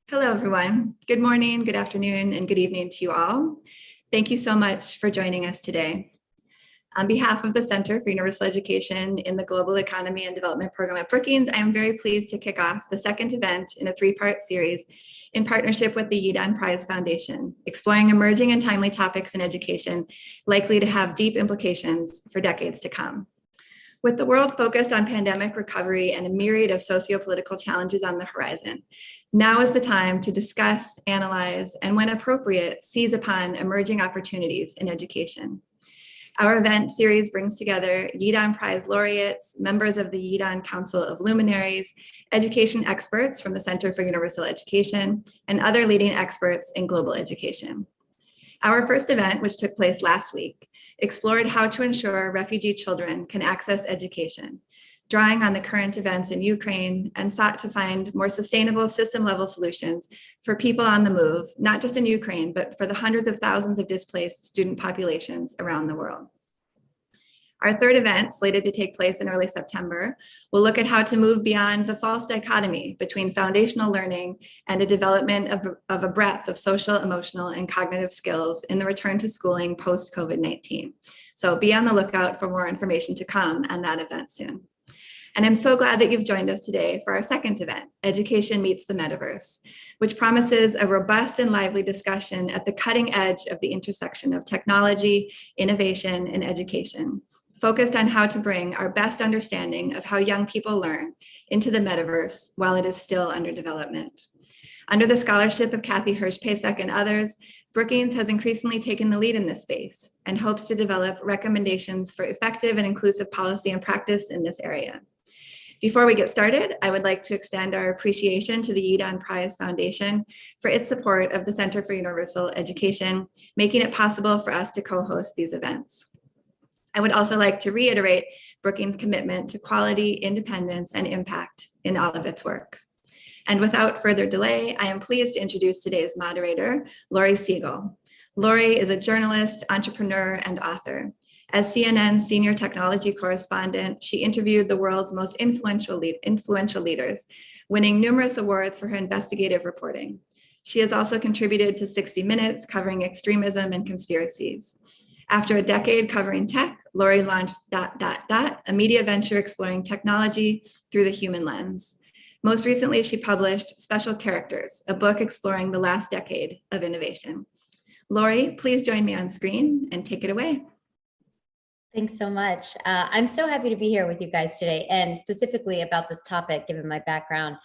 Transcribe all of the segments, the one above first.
Hello, everyone. Good morning, good afternoon, and good evening to you all. Thank you so much for joining us today. On behalf of the Center for Universal Education in the Global Economy and Development Program at Brookings, I am very pleased to kick off the second event in a three-part series in partnership with the Yidan Prize Foundation, exploring emerging and timely topics in education likely to have deep implications for decades to come. With the world focused on pandemic recovery and a myriad of socio-political challenges on the horizon, now is the time to discuss, analyze, and when appropriate, seize upon emerging opportunities in education. Our event series brings together Yidan Prize laureates, members of the Yidan Council of Luminaries, education experts from the Center for Universal Education, and other leading experts in global education. Our first event, which took place last week, explored how to ensure refugee children can access education, drawing on the current events in Ukraine, and sought to find more sustainable system-level solutions for people on the move, not just in Ukraine, but for the hundreds of thousands of displaced student populations around the world. Our third event, slated to take place in early September, will look at how to move beyond the false dichotomy between foundational learning and a development of a breadth of social, emotional, and cognitive skills in the return to schooling post-COVID-19. So be on the lookout for more information to come on that event soon. And I'm so glad that you've joined us today for our second event, Education Meets the Metaverse, which promises a robust and lively discussion at the cutting edge of the intersection of technology, innovation, and education, focused on how to bring our best understanding of how young people learn into the metaverse while it is still under development. Under the scholarship of Kathy Hirsch-Pasek and others, Brookings has increasingly taken the lead in this space and hopes to develop recommendations for effective and inclusive policy and practice in this area. Before we get started, I would like to extend our appreciation to the Yidan Prize Foundation for its support of the Center for Universal Education, making it possible for us to co-host these events. I would also like to reiterate Brookings' commitment to quality, independence, and impact in all of its work. And without further delay, I am pleased to introduce today's moderator, Laurie Siegel. Laurie is a journalist, entrepreneur, and author. As CNN's senior technology correspondent, she interviewed the world's most influential leaders, winning numerous awards for her investigative reporting. She has also contributed to 60 Minutes, covering extremism and conspiracies. After a decade covering tech, Laurie launched ... a media venture exploring technology through the human lens. Most recently, she published Special Characters, a book exploring the last decade of innovation. Laurie, please join me on screen and take it away. Thanks so much. I'm so happy to be here with you guys today, and specifically about this topic, given my background.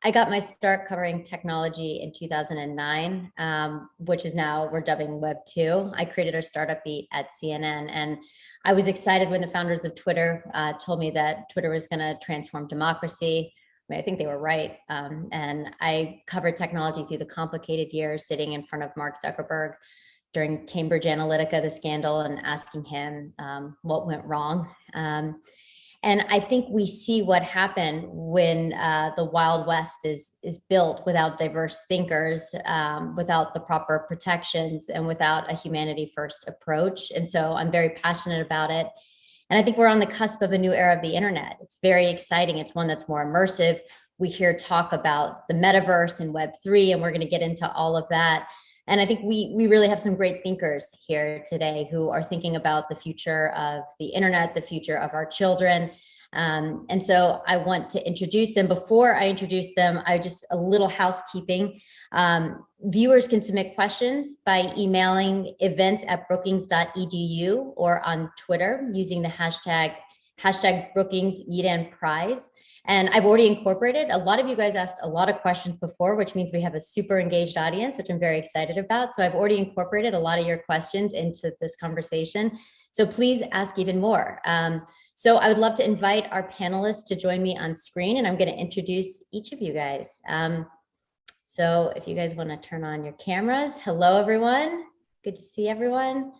I got my start covering technology in 2009, which is now we're dubbing Web 2. I created our startup beat at CNN, and I was excited when the founders of Twitter told me that Twitter was going to transform democracy. I think they were right. And I covered technology through the complicated years, sitting in front of Mark Zuckerberg during Cambridge Analytica, the scandal, and asking him what went wrong. And I think we see what happened when the Wild West is built without diverse thinkers, without the proper protections, and without a humanity-first approach. And so I'm very passionate about it. And I think we're on the cusp of a new era of the internet. It's very exciting. It's one that's more immersive. We hear talk about the metaverse and Web 3, and we're going to get into all of that. And I think we really have some great thinkers here today who are thinking about the future of the internet, the future of our children. And so I want to introduce them. Before I introduce them, a little housekeeping. Viewers can submit questions by emailing events@brookings.edu or on Twitter using the hashtag Brookings-Yidan Prize. And I've already incorporated, a lot of you guys asked a lot of questions before, which means we have a super engaged audience, which I'm very excited about. So I've already incorporated a lot of your questions into this conversation. So please ask even more. So I would love to invite our panelists to join me on screen, and I'm going to introduce each of you guys. So if you guys want to turn on your cameras. Hello, everyone. Good to see everyone.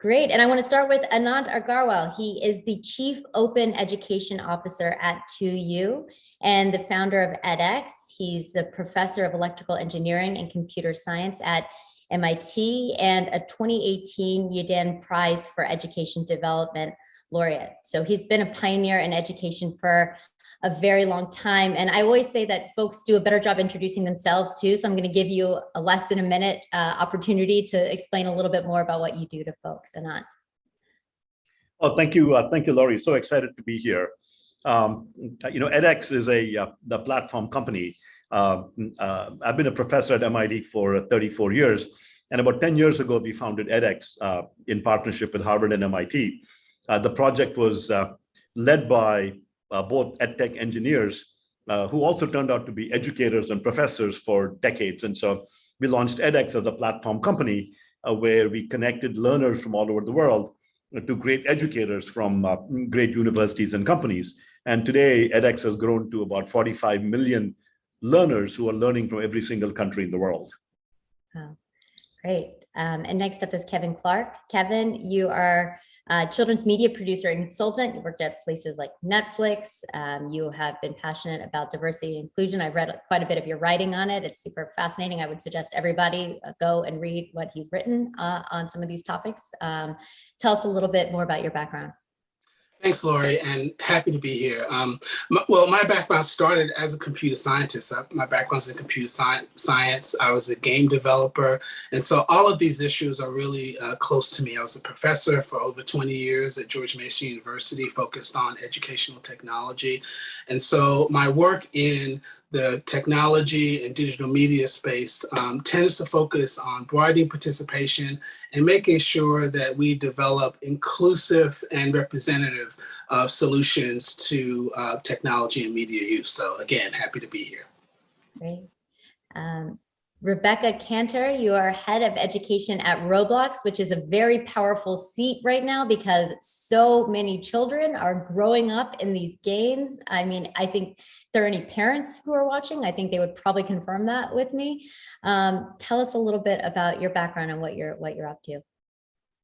Great. And I want to start with Anand Agarwal. He is the Chief Open Education Officer at 2U and the founder of edX. He's the Professor of Electrical Engineering and Computer Science at MIT and a 2018 Yidan Prize for Education Development laureate. So he's been a pioneer in education for a very long time. And I always say that folks do a better job introducing themselves too. So I'm going to give you a less than a minute opportunity to explain a little bit more about what you do to folks. Anant. Oh, thank you, Laurie. So excited to be here. edX is the platform company. I've been a professor at MIT for 34 years, and about 10 years ago, we founded edX in partnership with Harvard and MIT. The project was led by both edtech engineers who also turned out to be educators and professors for decades. And so we launched edX as a platform company where we connected learners from all over the world to great educators from great universities and companies. And today, edX has grown to about 45 million learners who are learning from every single country in the world. Wow, great. And next up is Kevin Clark. Kevin, you are a children's media producer and consultant. You worked at places like Netflix. You have been passionate about diversity and inclusion. I read quite a bit of your writing on it. It's super fascinating. I would suggest everybody go and read what he's written on some of these topics. Tell us a little bit more about your background. Thanks, Laurie, and happy to be here. My background started as a computer scientist. My background's in computer science. I was a game developer. And so all of these issues are really close to me. I was a professor for over 20 years at George Mason University, focused on educational technology. And so my work in the technology and digital media space tends to focus on broadening participation and making sure that we develop inclusive and representative solutions to technology and media use. So again, happy to be here. Great. Rebecca Cantor, you are head of education at Roblox, which is a very powerful seat right now because so many children are growing up in these games. I mean, I think if there are any parents who are watching, I think they would probably confirm that with me. Tell us a little bit about your background and what you're up to.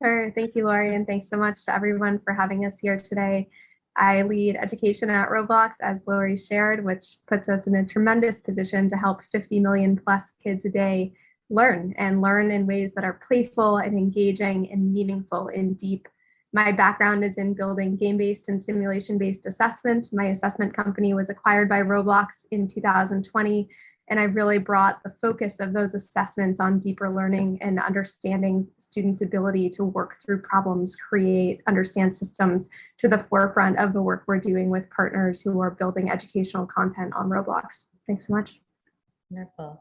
Sure. Thank you, Laurie, and thanks so much to everyone for having us here today. I lead education at Roblox, as Laurie shared, which puts us in a tremendous position to help 50 million plus kids a day learn in ways that are playful and engaging and meaningful and deep. My background is in building game-based and simulation-based assessment. My assessment company was acquired by Roblox in 2020. And I really brought the focus of those assessments on deeper learning and understanding students' ability to work through problems, create, understand systems to the forefront of the work we're doing with partners who are building educational content on Roblox. Thanks so much. Wonderful.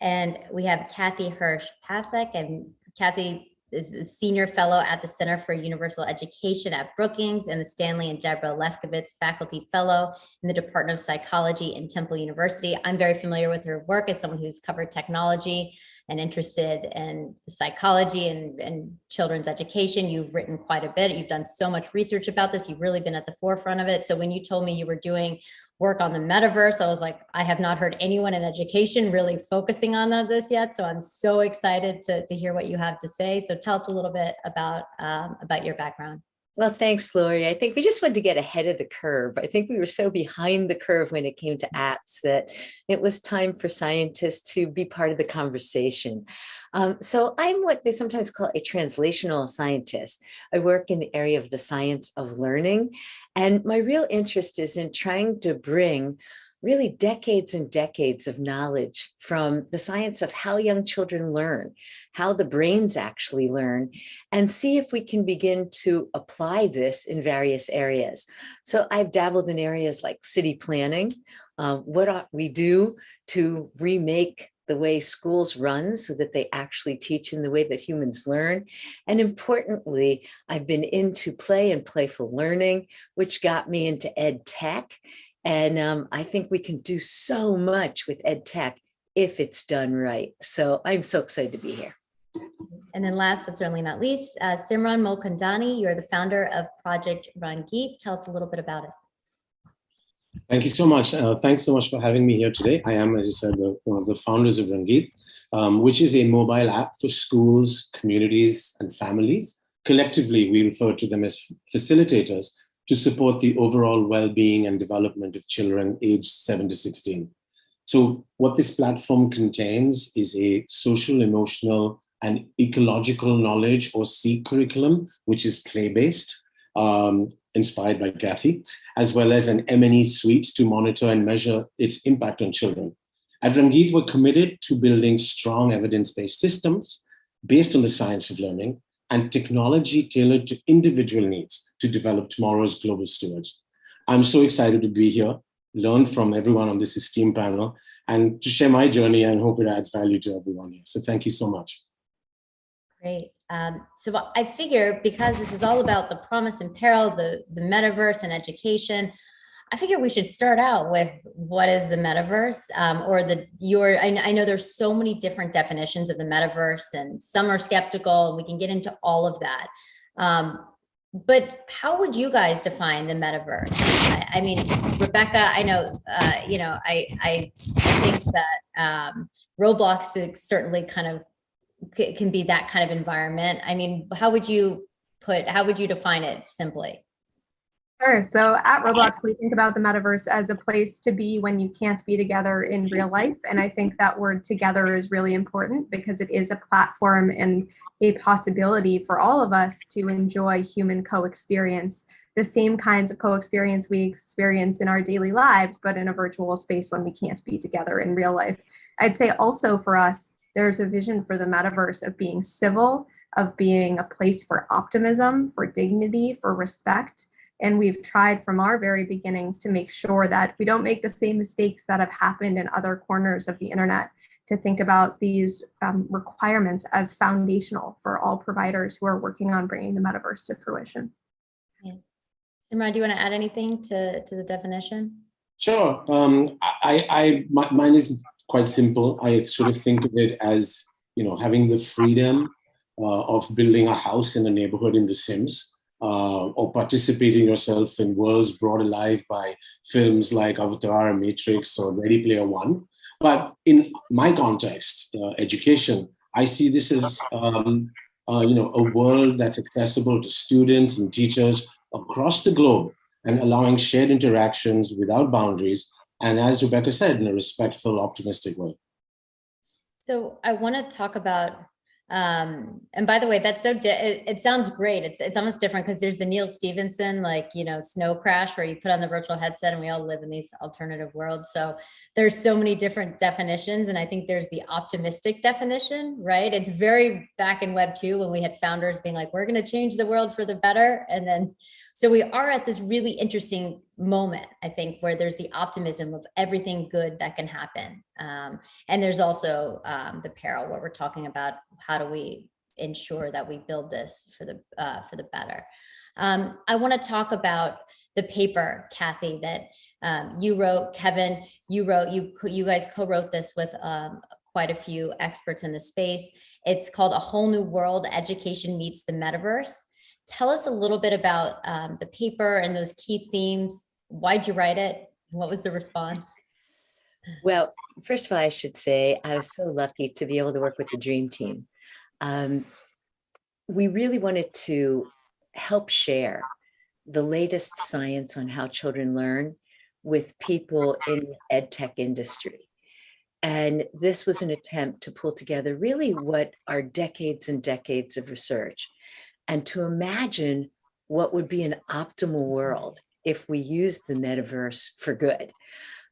And we have Kathy Hirsch-Pasek, and Kathy is a senior fellow at the Center for Universal Education at Brookings and the Stanley and Deborah Lefkowitz Faculty Fellow in the Department of Psychology in Temple University. I'm very familiar with her work as someone who's covered technology and interested in psychology and children's education. You've written quite a bit. You've done so much research about this. You've really been at the forefront of it. So when you told me you were doing work on the metaverse, I was like, I have not heard anyone in education really focusing on this yet. So I'm so excited to hear what you have to say. So tell us a little bit about your background. Well, thanks, Laurie. I think we just wanted to get ahead of the curve. I think we were so behind the curve when it came to apps that it was time for scientists to be part of the conversation. So I'm what they sometimes call a translational scientist. I work in the area of the science of learning. And my real interest is in trying to bring really decades and decades of knowledge from the science of how young children learn, how the brains actually learn, and see if we can begin to apply this in various areas. So I've dabbled in areas like city planning, what ought we do to remake the way schools run so that they actually teach in the way that humans learn. And importantly, I've been into play and playful learning, which got me into ed tech. And I think we can do so much with ed tech if it's done right. So I'm so excited to be here. And then last but certainly not least, Simran Mulkandani, you're the founder of Project Rangeet. Tell us a little bit about it. Thank you so much. Thanks so much for having me here today. I am, as you said, one of the founders of Rangeet, which is a mobile app for schools, communities, and families. Collectively, we refer to them as facilitators to support the overall well-being and development of children aged 7 to 16. So what this platform contains is a social, emotional, and ecological knowledge or SEEK curriculum, which is play-based. inspired by Kathy, as well as an M&E suite to monitor and measure its impact on children. At Rangeet, we're committed to building strong evidence-based systems based on the science of learning and technology tailored to individual needs to develop tomorrow's global stewards. I'm so excited to be here, learn from everyone on this esteemed panel, and to share my journey and hope it adds value to everyone here. So thank you so much. Great. So I figure because this is all about the promise and peril, the metaverse and education, I figure we should start out with what is the metaverse, I know there's so many different definitions of the metaverse and some are skeptical, and we can get into all of that. But how would you guys define the metaverse? I mean, Rebecca, I know, I think that Roblox is certainly kind of can be that kind of environment. I mean, how would you define it simply? Sure. So at Roblox, we think about the metaverse as a place to be when you can't be together in real life. And I think that word together is really important because it is a platform and a possibility for all of us to enjoy human co-experience, the same kinds of co-experience we experience in our daily lives, but in a virtual space when we can't be together in real life. I'd say also for us, there's a vision for the metaverse of being civil, of being a place for optimism, for dignity, for respect. And we've tried from our very beginnings to make sure that we don't make the same mistakes that have happened in other corners of the internet, to think about these requirements as foundational for all providers who are working on bringing the metaverse to fruition. Yeah. Simran, do you want to add anything to the definition? Sure. Mine is quite simple. I sort of think of it as, having the freedom of building a house in a neighborhood in The Sims, or participating yourself in worlds brought alive by films like Avatar, Matrix, or Ready Player One. But in my context, education, I see this as a world that's accessible to students and teachers across the globe and allowing shared interactions without boundaries. And as Rebecca said, in a respectful, optimistic way. So I want to talk about, and by the way, that's it sounds great. It's almost different because there's the Neil Stephenson, Snow Crash, where you put on the virtual headset and we all live in these alternative worlds. So there's so many different definitions. And I think there's the optimistic definition, right? It's very back in Web 2 when we had founders being like, we're going to change the world for the better. And then so we are at this really interesting moment, I think, where there's the optimism of everything good that can happen. And there's also the peril where we're talking about how do we ensure that we build this for the better. I want to talk about the paper, Kathy, that you wrote, Kevin, you guys co-wrote this with quite a few experts in the space. It's called A Whole New World, Education Meets the Metaverse. Tell us a little bit about the paper and those key themes. Why'd you write it? What was the response? Well, first of all, I should say I was so lucky to be able to work with the Dream Team. We really wanted to help share the latest science on how children learn with people in the ed tech industry. And this was an attempt to pull together really what are decades and decades of research, and to imagine what would be an optimal world if we used the metaverse for good.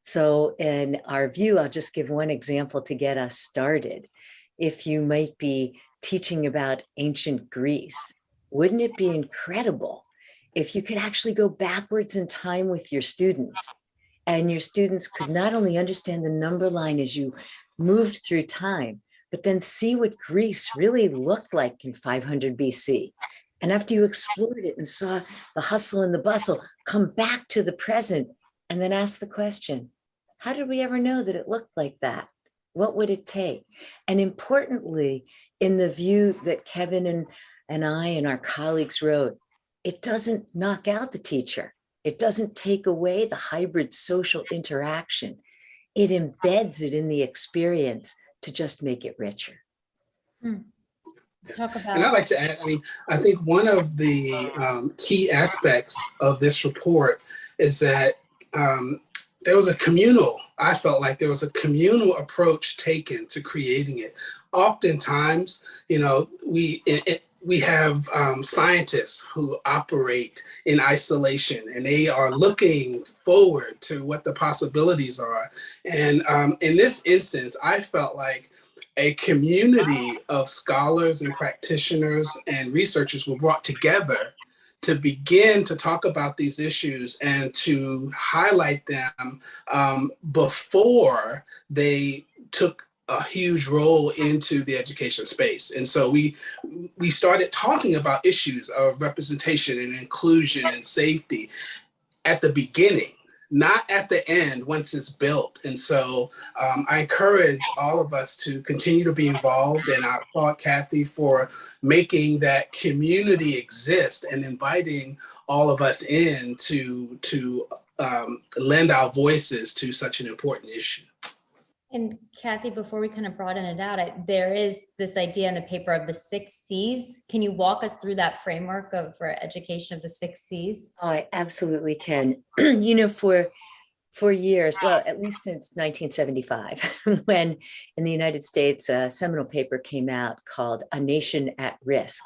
So in our view, I'll just give one example to get us started. If you might be teaching about ancient Greece, wouldn't it be incredible if you could actually go backwards in time with your students, and your students could not only understand the number line as you moved through time, but then see what Greece really looked like in 500 BC. And after you explored it and saw the hustle and the bustle, come back to the present and then ask the question, how did we ever know that it looked like that? What would it take? And importantly, in the view that Kevin and I and our colleagues wrote, it doesn't knock out the teacher. It doesn't take away the hybrid social interaction. It embeds it in the experience to just make it richer. Talk about. And I'd like to add, I think one of the key aspects of this report is that there was I felt like there was a communal approach taken to creating it. Oftentimes, we have scientists who operate in isolation, and they are looking forward to what the possibilities are. And in this instance, I felt like a community of scholars and practitioners and researchers were brought together to begin to talk about these issues and to highlight them before they took a huge role into the education space. And so we started talking about issues of representation and inclusion and safety at the beginning, not at the end once it's built. And so I encourage all of us to continue to be involved, and I applaud Kathy for making that community exist and inviting all of us in to lend our voices to such an important issue. And Kathy, before we kind of broaden it out, there is this idea in the paper of the 6 C's. Can you walk us through that framework for education of the 6 C's? Oh, I absolutely can. You know, for years, well, at least since 1975, when in the United States, a seminal paper came out called A Nation at Risk,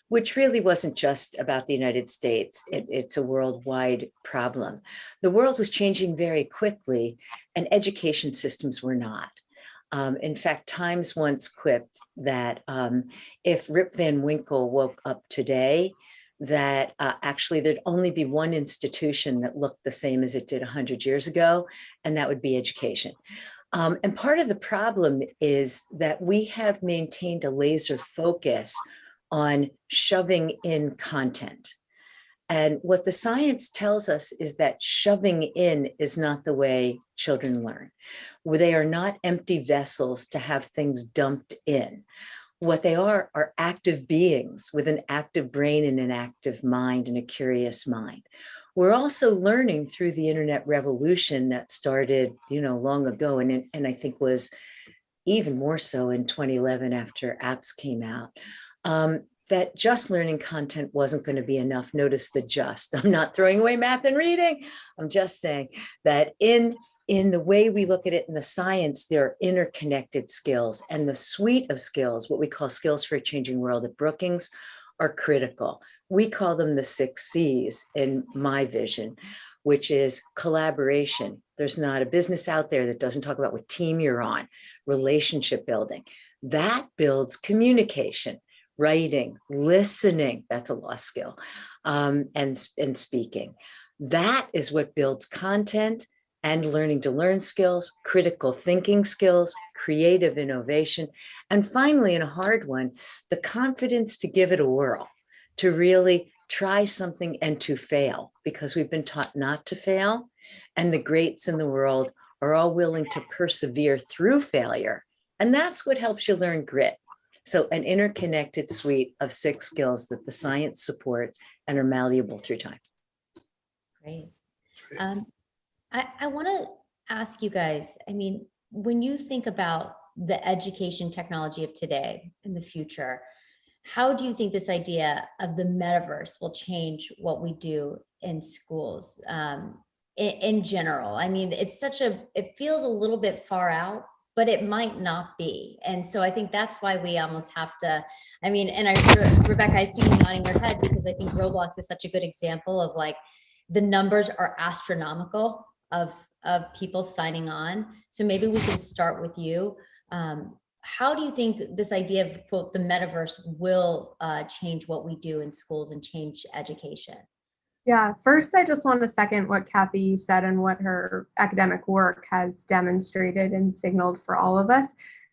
which really wasn't just about the United States. It's a worldwide problem. The world was changing very quickly, and education systems were not. In fact, Times once quipped that if Rip Van Winkle woke up today, that actually there'd only be one institution that looked the same as it did 100 years ago, and that would be education. And part of the problem is that we have maintained a laser focus on shoving in content. And what the science tells us is that shoving in is not the way children learn. They are not empty vessels to have things dumped in. What they are active beings with an active brain and an active mind and a curious mind. We're also learning through the internet revolution that started, long ago, and I think was even more so in 2011 after apps came out, that just learning content wasn't going to be enough. Notice the just. I'm not throwing away math and reading. I'm just saying that in the way we look at it in the science, there are interconnected skills, and the suite of skills, what we call skills for a changing world at Brookings, are critical. We call them the 6 C's in my vision, which is collaboration. There's not a business out there that doesn't talk about what team you're on, relationship building. That builds communication, writing, listening, that's a lost skill, and speaking. That is what builds content and learning to learn skills, critical thinking skills, creative innovation, and finally, in a hard one, the confidence to give it a whirl, to really try something and to fail, because we've been taught not to fail, and the greats in the world are all willing to persevere through failure, and that's what helps you learn grit. So an interconnected suite of 6 skills that the science supports and are malleable through time. Great. I want to ask you guys, when you think about the education technology of today and the future, how do you think this idea of the metaverse will change what we do in schools in general? It feels a little bit far out, but it might not be. And so I think that's why we almost have to, Rebecca, I see you nodding your head, because I think Roblox is such a good example of the numbers are astronomical of people signing on. So maybe we can start with you. How do you think this idea of, quote, the metaverse will change what we do in schools and change education? Yeah, first, I just want to second what Kathy said and what her academic work has demonstrated and signaled for all of us,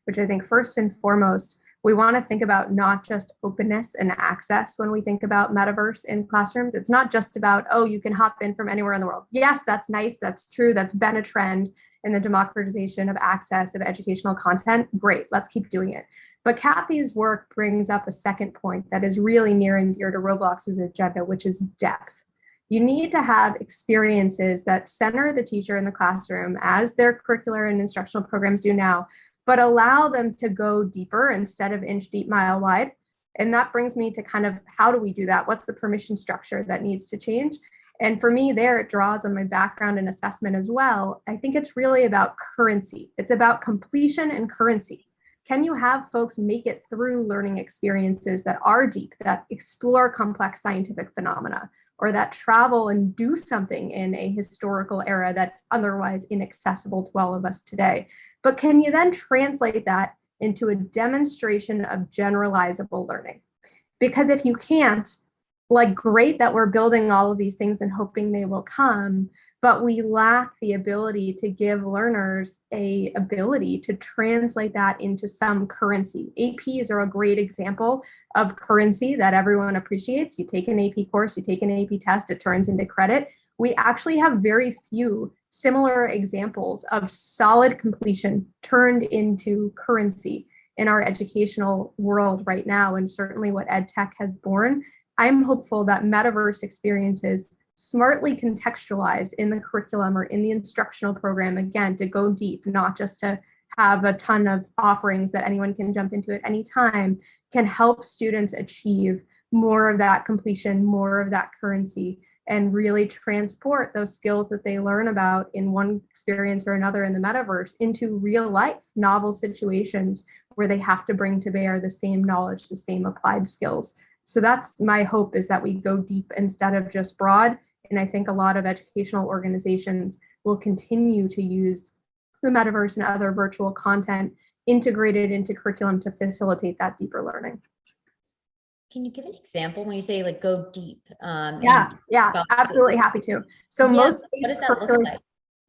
which I think first and foremost, we want to think about not just openness and access when we think about metaverse in classrooms. It's not just about, oh, you can hop in from anywhere in the world. Yes, that's nice. That's true. That's been a trend in the democratization of access of educational content. Great. Let's keep doing it. But Kathy's work brings up a second point that is really near and dear to Roblox's agenda, which is depth. You need to have experiences that center the teacher in the classroom, as their curricular and instructional programs do now, but allow them to go deeper instead of inch deep, mile wide. And that brings me to kind of, how do we do that? What's the permission structure that needs to change? And for me there, it draws on my background and assessment as well. I think it's really about currency. It's about completion and currency. Can you have folks make it through learning experiences that are deep, that explore complex scientific phenomena, or that travel and do something in a historical era that's otherwise inaccessible to all of us today? But can you then translate that into a demonstration of generalizable learning? Because if you can't, like, great that we're building all of these things and hoping they will come, but we lack the ability to give learners a ability to translate that into some currency. APs are a great example of currency that everyone appreciates. You take an AP course, you take an AP test, it turns into credit. We actually have very few similar examples of solid completion turned into currency in our educational world right now, and certainly what ed tech has borne. I'm hopeful that metaverse experiences, smartly contextualized in the curriculum or in the instructional program, again, to go deep, not just to have a ton of offerings that anyone can jump into at any time, can help students achieve more of that completion, more of that currency, and really transport those skills that they learn about in one experience or another in the metaverse into real life, novel situations where they have to bring to bear the same knowledge, the same applied skills. So that's my hope, is that we go deep instead of just broad. And I think a lot of educational organizations will continue to use the metaverse and other virtual content integrated into curriculum to facilitate that deeper learning. Can you give an example when you say like go deep? Yeah, absolutely happy to. So most states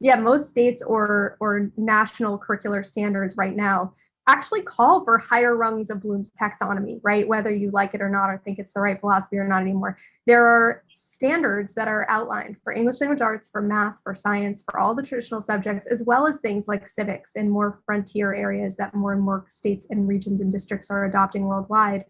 most states or national curricular standards right now actually call for higher rungs of Bloom's taxonomy, right? Whether you like it or not, or think it's the right philosophy or not anymore. There are standards that are outlined for English language arts, for math, for science, for all the traditional subjects, as well as things like civics and more frontier areas that more and more states and regions and districts are adopting worldwide.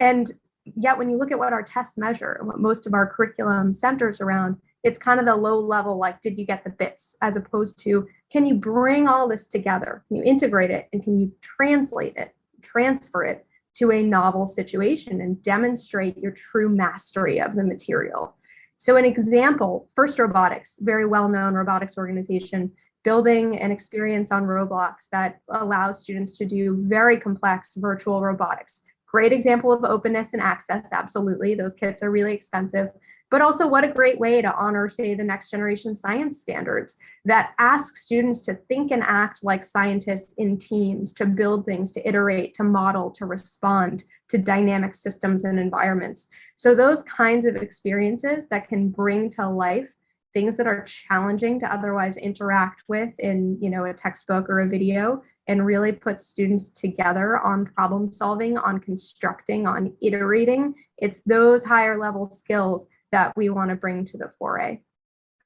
And yet when you look at what our tests measure and what most of our curriculum centers around, it's kind of the low level, like, did you get the bits, as opposed to, can you bring all this together? Can you integrate it? And can you translate it, transfer it to a novel situation and demonstrate your true mastery of the material? So an example, First Robotics, very well-known robotics organization, building an experience on Roblox that allows students to do very complex virtual robotics. Great example of openness and access, absolutely. Those kits are really expensive. But also, what a great way to honor, say, the next generation science standards that ask students to think and act like scientists in teams, to build things, to iterate, to model, to respond to dynamic systems and environments. So those kinds of experiences that can bring to life things that are challenging to otherwise interact with in, a textbook or a video, and really put students together on problem solving, on constructing, on iterating. It's those higher level skills that we want to bring to the foray.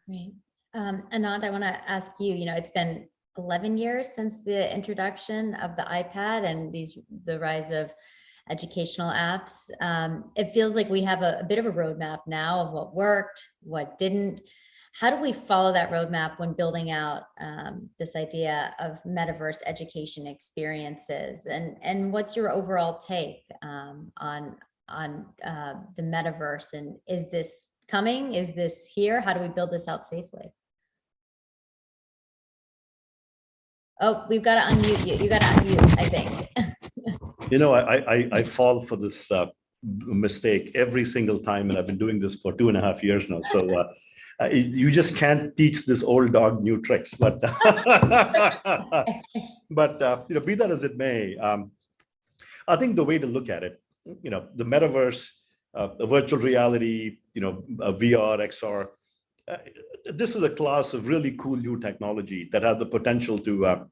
Great. Anand, I want to ask you, it's been 11 years since the introduction of the iPad and the rise of educational apps. It feels like we have a bit of a roadmap now of what worked, what didn't. How do we follow that roadmap when building out this idea of metaverse education experiences? And what's your overall take on the metaverse? And is this coming? Is this here? How do we build this out safely? Oh, we've got to unmute you. You got to unmute, I think. I fall for this mistake every single time, and I've been doing this for 2.5 years now. So you just can't teach this old dog new tricks. But be that as it may, I think the way to look at it, the metaverse, the virtual reality, VR, XR, this is a class of really cool new technology that has the potential to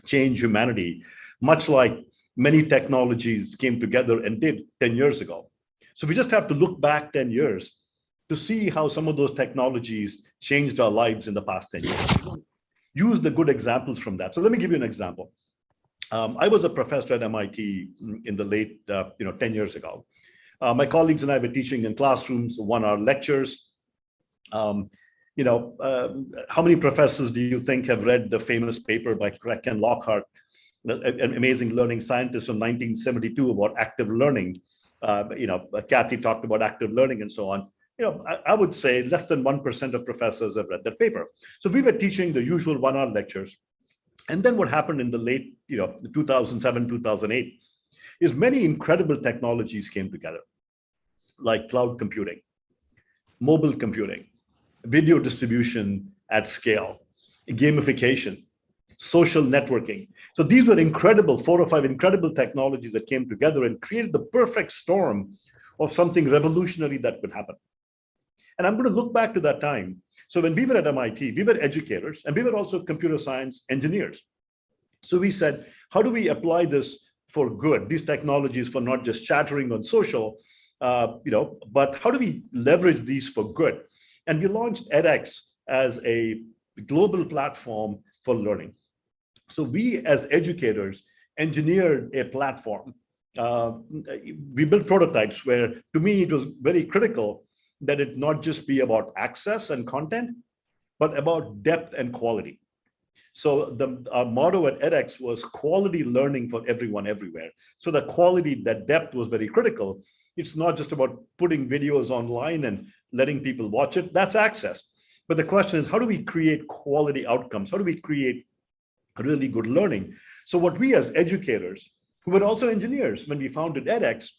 change humanity, much like many technologies came together and did 10 years ago. So we just have to look back 10 years to see how some of those technologies changed our lives in the past 10 years. Use the good examples from that. So let me give you an example. I was a professor at MIT in the late, 10 years ago. My colleagues and I were teaching in classrooms, 1-hour lectures. How many professors do you think have read the famous paper by Ken Lockhart, an amazing learning scientist from 1972 about active learning? Kathy talked about active learning and so on. I would say less than 1% of professors have read that paper. So we were teaching the usual 1-hour lectures. And then what happened in the late, 2007, 2008, is many incredible technologies came together, like cloud computing, mobile computing, video distribution at scale, gamification, social networking. So these were incredible, 4 or 5 incredible technologies that came together and created the perfect storm of something revolutionary that could happen. And I'm going to look back to that time. So when we were at MIT, we were educators and we were also computer science engineers. So we said, how do we apply this for good, these technologies for not just chattering on social, but how do we leverage these for good? And we launched edX as a global platform for learning. So we as educators engineered a platform. We built prototypes where, to me, it was very critical that it not just be about access and content, but about depth and quality. So our motto at edX was quality learning for everyone, everywhere. So the quality, that depth was very critical. It's not just about putting videos online and letting people watch it. That's access. But the question is, how do we create quality outcomes? How do we create really good learning? So what we as educators, who were also engineers when we founded edX,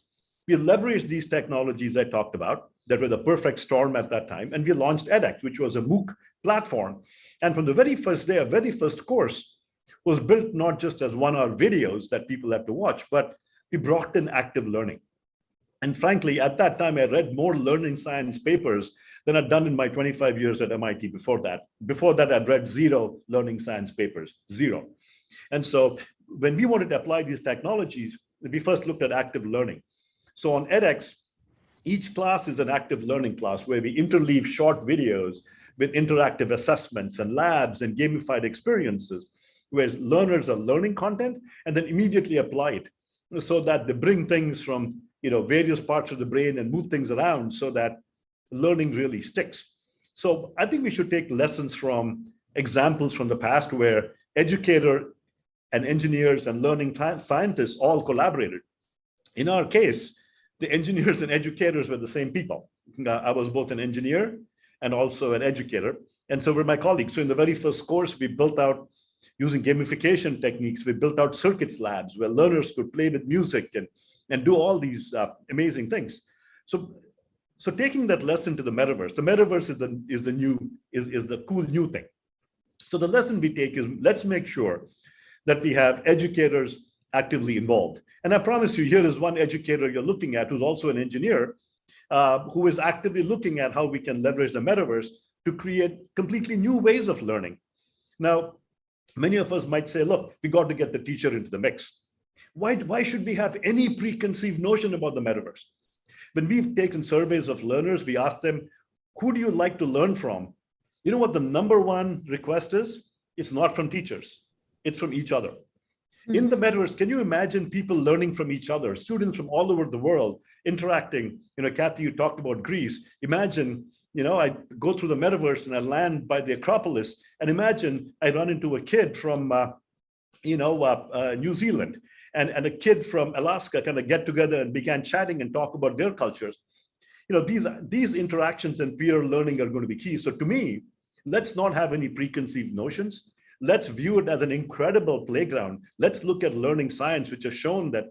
we leveraged these technologies I talked about that were the perfect storm at that time. And we launched edX, which was a MOOC platform. And from the very first day, our very first course was built not just as 1-hour videos that people have to watch, but we brought in active learning. And frankly, at that time, I read more learning science papers than I'd done in my 25 years at MIT before that. Before that, I'd read 0 learning science papers, 0. And so when we wanted to apply these technologies, we first looked at active learning. So on edX, each class is an active learning class where we interleave short videos with interactive assessments and labs and gamified experiences, where learners are learning content and then immediately apply it so that they bring things from various parts of the brain and move things around so that learning really sticks. So I think we should take lessons from examples from the past where educator and engineers and learning scientists all collaborated. In our case, the engineers and educators were the same people. I was both an engineer and also an educator. And so were my colleagues. So in the very first course, we built out, using gamification techniques, we built out circuits labs where learners could play with music and do all these amazing things. So taking that lesson to the metaverse is the cool new thing. So the lesson we take is, let's make sure that we have educators actively involved. And I promise you, here is one educator you're looking at who's also an engineer, who is actively looking at how we can leverage the metaverse to create completely new ways of learning. Now, many of us might say, look, we got to get the teacher into the mix. Why should we have any preconceived notion about the metaverse? When we've taken surveys of learners, we ask them, who do you like to learn from? You know what the #1 request is? It's not from teachers, it's from each other. In the metaverse, can you imagine people learning from each other, students from all over the world interacting? Kathy, you talked about Greece. Imagine, I go through the metaverse and I land by the Acropolis, and imagine I run into a kid from, New Zealand and a kid from Alaska kind of get together and began chatting and talk about their cultures. These interactions and peer learning are going to be key. So to me, let's not have any preconceived notions. Let's view it as an incredible playground. Let's look at learning science, which has shown that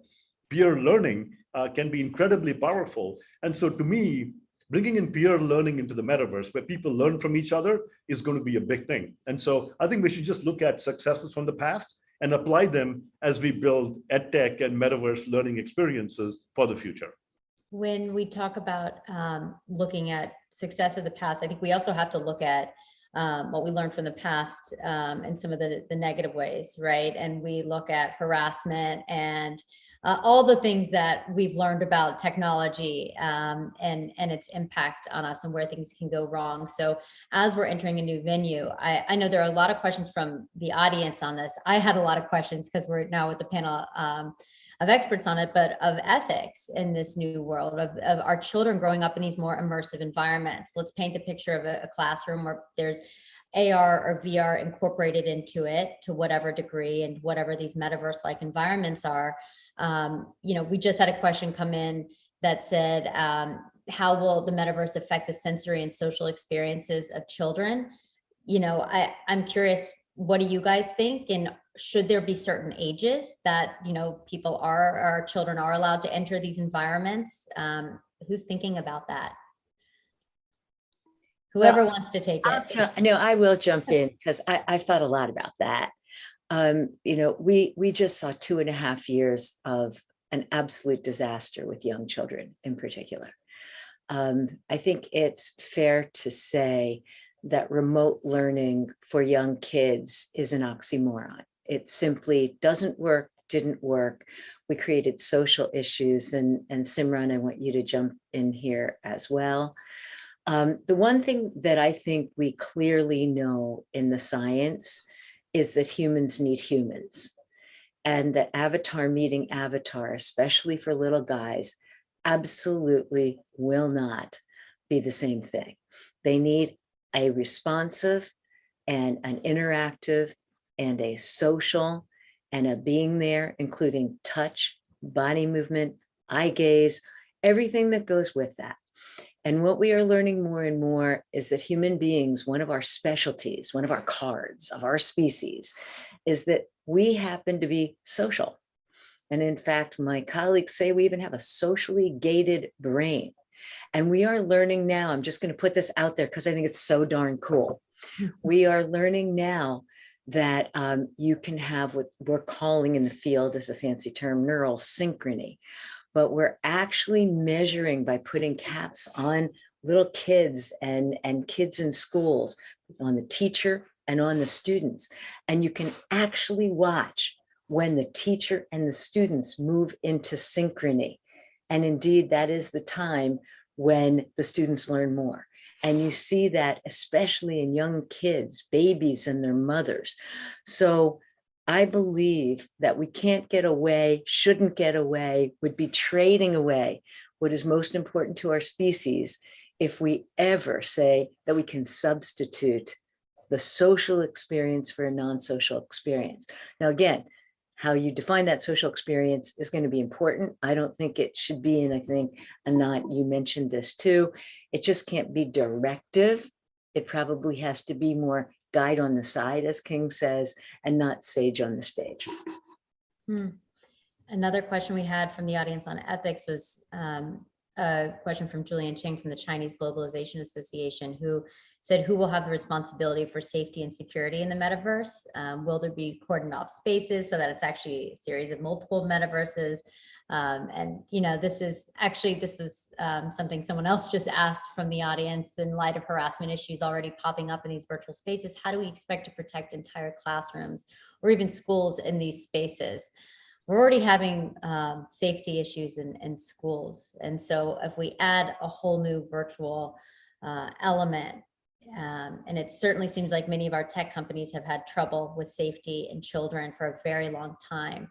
peer learning can be incredibly powerful. And so to me, bringing in peer learning into the metaverse where people learn from each other is going to be a big thing. And so I think we should just look at successes from the past and apply them as we build edtech and metaverse learning experiences for the future. When we talk about looking at success of the past, I think we also have to look at what we learned from the past and some of the negative ways, right? And we look at harassment and all the things that we've learned about technology and its impact on us and where things can go wrong. So as we're entering a new venue, I know there are a lot of questions from the audience on this. I had a lot of questions because we're now with the panel of experts on it, but of ethics in this new world, of our children growing up in these more immersive environments. Let's paint the picture of a classroom where there's AR or VR incorporated into it to whatever degree and whatever these metaverse-like environments are. We just had a question come in that said, how will the metaverse affect the sensory and social experiences of children? I'm curious, what do you guys think? And should there be certain ages that, our children are allowed to enter these environments? Who's thinking about that? Whoever wants to take it. No, I will jump in because I've thought a lot about that. We just saw 2.5 years of an absolute disaster with young children in particular. I think it's fair to say that remote learning for young kids is an oxymoron. It simply doesn't work, didn't work. We created social issues, and Simran, I want you to jump in here as well. The one thing that I think we clearly know in the science is that humans need humans, and that avatar meeting avatar, especially for little guys, absolutely will not be the same thing. They need a responsive and an interactive and a social and a being there, including touch, body movement, eye gaze, everything that goes with that. And what we are learning more and more is that human beings, one of our specialties, one of our cards of our species, is that we happen to be social. And in fact, my colleagues say we even have a socially gated brain. And we are learning now, I'm just going to put this out there because I think it's so darn cool. We are learning now that you can have what we're calling in the field as a fancy term, neural synchrony. But we're actually measuring by putting caps on little kids and kids in schools, on the teacher and on the students. And you can actually watch when the teacher and the students move into synchrony. And indeed, that is the time when the students learn more. And you see that especially in young kids, babies and their mothers. So I believe that we can't get away, shouldn't get away, would be trading away what is most important to our species if we ever say that we can substitute the social experience for a non-social experience. Now, again, how you define that social experience is going to be important. I don't think it should be, and I think, Anat, you mentioned this too, it just can't be directive. It probably has to be more guide on the side, as King says, and not sage on the stage. Another question we had from the audience on ethics was a question from Julian Ching from the Chinese Globalization Association, who said, who will have the responsibility for safety and security in the metaverse? Will there be cordoned off spaces so that it's actually a series of multiple metaverses? This was something someone else just asked from the audience in light of harassment issues already popping up in these virtual spaces. How do we expect to protect entire classrooms or even schools in these spaces? We're already having safety issues in schools. And so if we add a whole new virtual element, and it certainly seems like many of our tech companies have had trouble with safety in children for a very long time.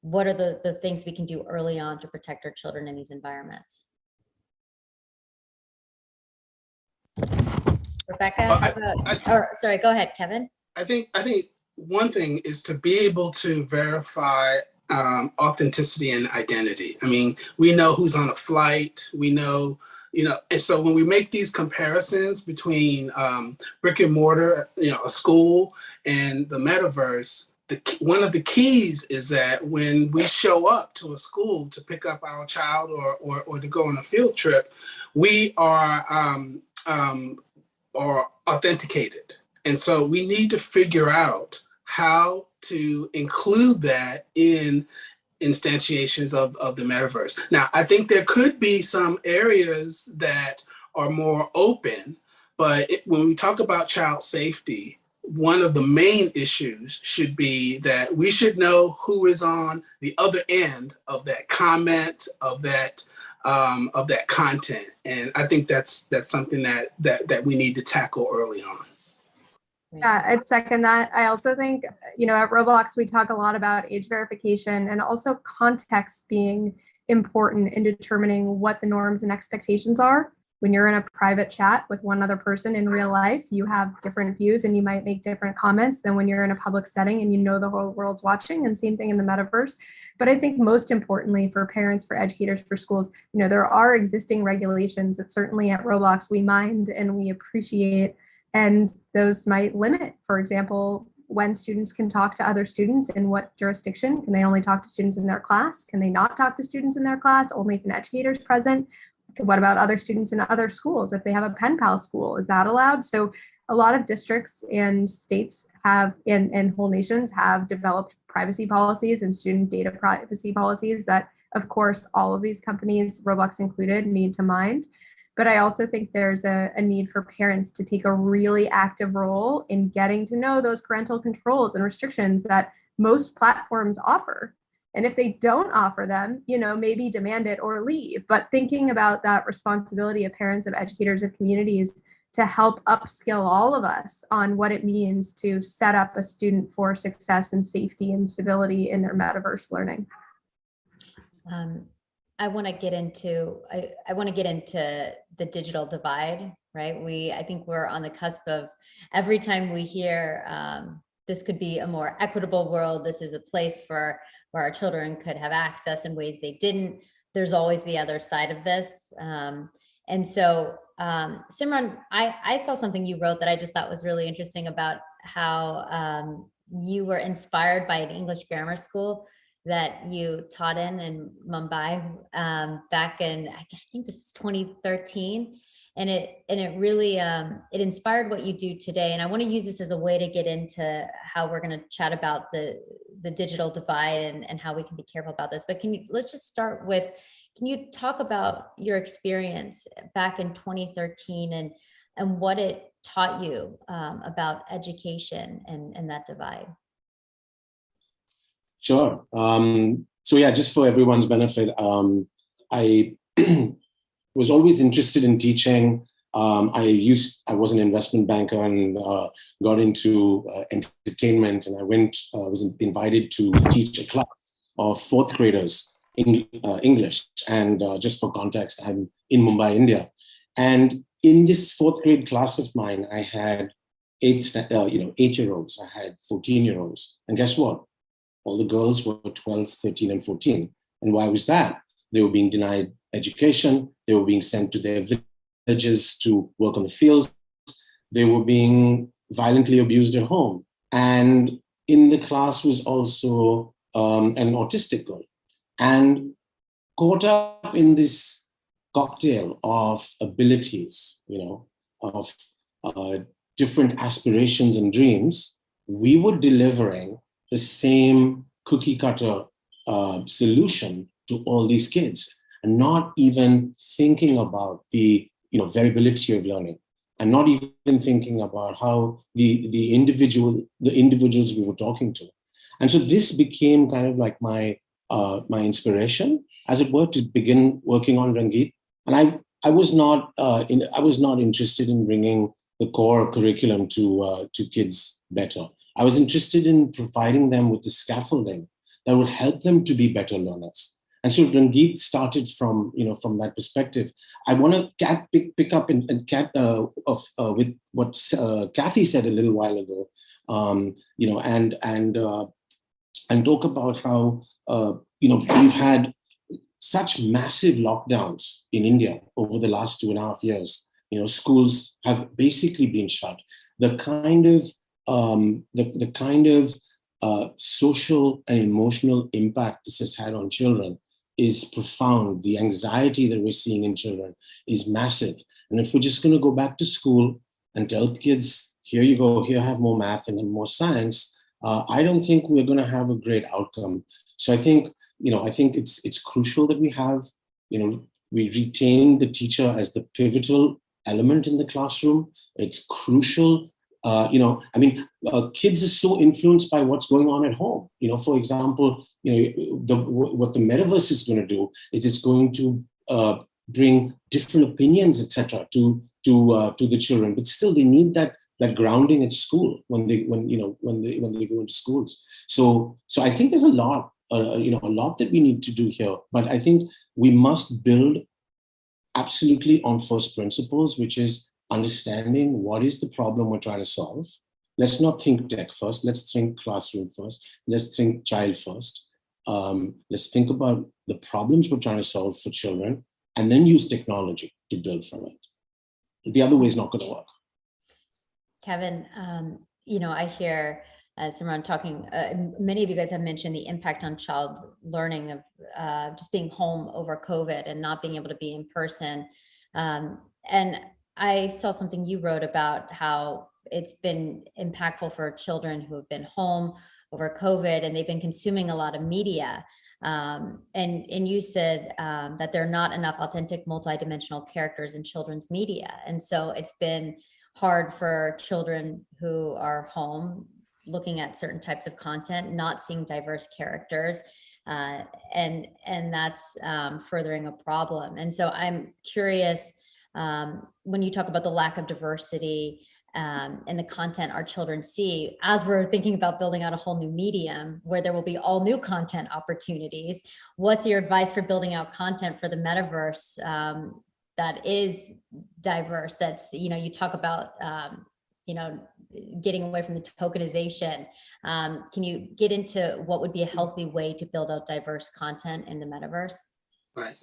What are the things we can do early on to protect our children in these environments? Rebecca, sorry, go ahead, Kevin. I think one thing is to be able to verify authenticity and identity. I mean, we know who's on a flight, we know, and so when we make these comparisons between brick and mortar, a school and the metaverse, one of the keys is that when we show up to a school to pick up our child or to go on a field trip, we are authenticated. And so we need to figure out how to include that in instantiations of the metaverse. Now, I think there could be some areas that are more open, but when we talk about child safety, one of the main issues should be that we should know who is on the other end of that comment, of that content. And I think that's something that we need to tackle early on. Yeah, I'd second that. I also think, at Roblox, we talk a lot about age verification and also context being important in determining what the norms and expectations are. When you're in a private chat with one other person in real life, you have different views and you might make different comments than when you're in a public setting and the whole world's watching, and same thing in the metaverse. But I think most importantly for parents, for educators, for schools, there are existing regulations that certainly at Roblox we mind and we appreciate. And those might limit, for example, when students can talk to other students, in what jurisdiction. Can they only talk to students in their class? Can they not talk to students in their class, only if an educator is present? What about other students in other schools? If they have a pen pal school, is that allowed? So a lot of districts and states have, and whole nations have developed privacy policies and student data privacy policies that, of course, all of these companies, Roblox included, need to mind. But I also think there's a need for parents to take a really active role in getting to know those parental controls and restrictions that most platforms offer. And if they don't offer them, maybe demand it or leave. But thinking about that responsibility of parents, of educators, of communities to help upskill all of us on what it means to set up a student for success and safety and stability in their metaverse learning. I want to get into the digital divide, right? I think we're on the cusp of, every time we hear this could be a more equitable world, this is a place where our children could have access in ways they didn't, there's always the other side of this. And so Simran, I saw something you wrote that I just thought was really interesting about how you were inspired by an English grammar school that you taught in Mumbai back in, I think this is 2013. And it really, it inspired what you do today. And I want to use this as a way to get into how we're going to chat about the digital divide and how we can be careful about this. But let's just start with, can you talk about your experience back in 2013 and what it taught you about education and that divide? Sure. So yeah, just for everyone's benefit, I was always interested in teaching. I was an investment banker and got into entertainment, and I was invited to teach a class of fourth graders in English. And just for context, I'm in Mumbai, India. And in this fourth grade class of mine, I had 8-year-olds, I had 14-year-olds. And guess what? All the girls were 12, 13, and 14. And why was that? They were being denied education. They were being sent to their villages to work on the fields. They were being violently abused at home. And in the class was also an autistic girl. And caught up in this cocktail of abilities, of different aspirations and dreams, we were delivering the same cookie cutter solution to all these kids, and not even thinking about the variability of learning, and not even thinking about how the individuals we were talking to. And so this became kind of like my inspiration, as it were, to begin working on Rangeet. And I was not interested in bringing the core curriculum to kids better. I was interested in providing them with the scaffolding that would help them to be better learners. And so Rangeet started from that perspective. I want to pick up with what Kathy said a little while ago, and talk about how we've had such massive lockdowns in India over the last 2.5 years. Schools have basically been shut. The kind of social and emotional impact this has had on children is profound. The anxiety that we're seeing in children is massive. And if we're just going to go back to school and tell kids, here you go, here have more math and more science, I don't think we're going to have a great outcome. So I think it's crucial that we retain the teacher as the pivotal element in the classroom. It's crucial. Kids are so influenced by what's going on at home. For example, what the metaverse is going to do is it's going to bring different opinions, etc., to the children. But still, they need that grounding at school when they go into schools. So I think there's a lot that we need to do here. But I think we must build absolutely on first principles, which is understanding what is the problem we're trying to solve. Let's not think tech first. Let's think classroom first. Let's think child first. Let's think about the problems we're trying to solve for children, and then use technology to build from it. The other way is not going to work. Kevin, I hear Simran, talking, many of you guys have mentioned the impact on child learning of just being home over COVID and not being able to be in person. And I saw something you wrote about how it's been impactful for children who have been home over COVID and they've been consuming a lot of media. And you said that there are not enough authentic multidimensional characters in children's media. And so it's been hard for children who are home looking at certain types of content, not seeing diverse characters, and that's furthering a problem. And so I'm curious, when you talk about the lack of diversity and the content our children see, as we're thinking about building out a whole new medium where there will be all new content opportunities, what's your advice for building out content for the metaverse that is diverse? That's, you talk about, getting away from the tokenization. Can you get into what would be a healthy way to build out diverse content in the metaverse? Right.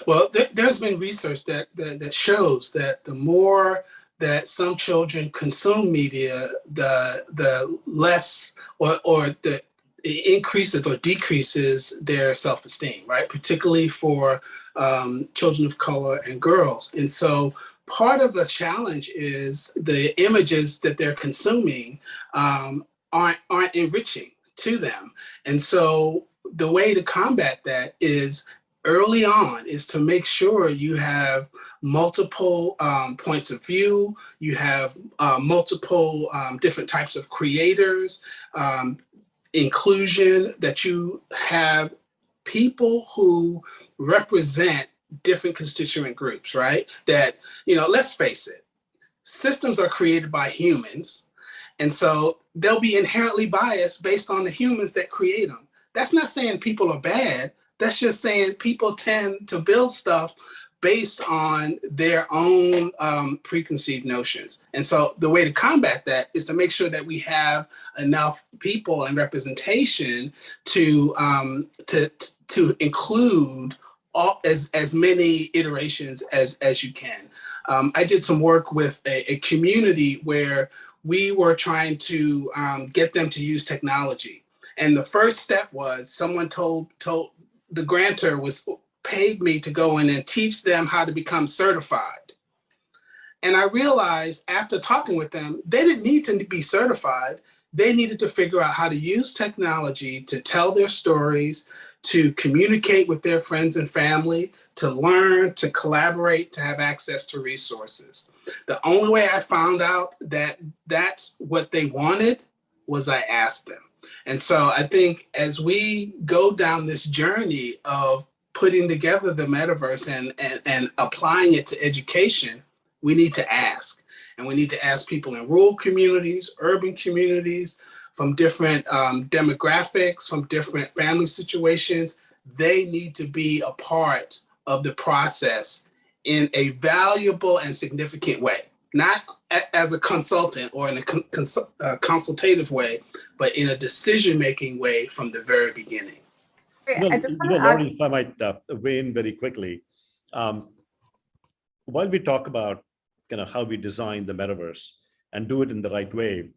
Well, there's been research that shows that the more that some children consume media, the less or the increases or decreases their self-esteem, right? Particularly for children of color and girls. And so part of the challenge is the images that they're consuming aren't enriching to them. And so the way to combat that is early on is to make sure you have multiple points of view, you have multiple different types of creators, inclusion, that you have people who represent different constituent groups, right? That, let's face it, systems are created by humans. And so they'll be inherently biased based on the humans that create them. That's not saying people are bad. That's just saying people tend to build stuff based on their own preconceived notions. And so the way to combat that is to make sure that we have enough people and representation to include as many iterations as you can. I did some work with a community where we were trying to get them to use technology. And the first step was someone told the grantor paid me to go in and teach them how to become certified. And I realized after talking with them, they didn't need to be certified. They needed to figure out how to use technology to tell their stories, to communicate with their friends and family, to learn, to collaborate, to have access to resources. The only way I found out that that's what they wanted was I asked them. And so I think as we go down this journey of putting together the metaverse and applying it to education, we need to ask. And we need to ask people in rural communities, urban communities, from different demographics, from different family situations. They need to be a part of the process in a valuable and significant way, not as a consultant or in a consultative way, but in a decision-making way from the very beginning. Laurie, if I might weigh in very quickly. While we talk about how we design the metaverse and do it in the right way,